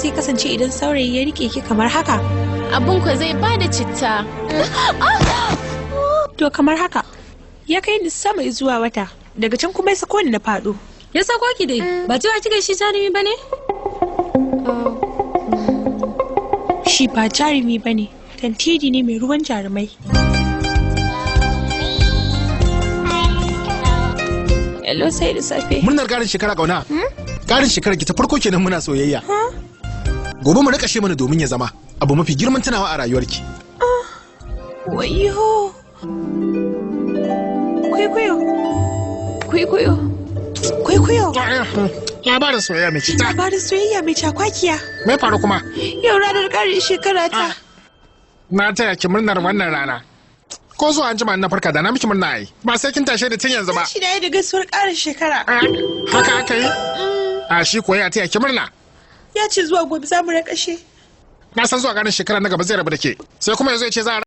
zai kasance idan saurayi ya rike ki kamar haka? Abun ko zai bada citta. To kamar haka. Ya kai ni sama zuwa wata, daga can kuma ya sako ni na faɗo. Ya sako ki dai, ba cewa kika shi jarumi bane? Shi ba jarumi bane, tantiri ne mai ruwan jarumai. Hello, sai da safe. Murnar ƙarin shekara ƙauna. Ƙarin shekara ki ta farko kenan muna soyayya. Gobe mu rika she mana domin ya zama abu mafi girman tunawa a rayuwarki. Wayo. Kwaikwayo. Labarin soyayya mai cita. Labarin soyayya mai cakwakiya. Me faru kuma? Yau ranar ƙarin shekara ta. Na taya ki murnar wannan rana. Ko zuwa an jima na farka da na miki murna ai. Ba sai kin tashe da tun yanzu ba. Shi da ya da gaisuwar ƙarin shekara. Haka aka yi? A shi ko ya taya ki murna. Ya ce zuwa gobe za mu rakashe. Na san zuwa ƙarin shekara na gaba zai rabu da ke. Sai kuma yanzu ya ce za a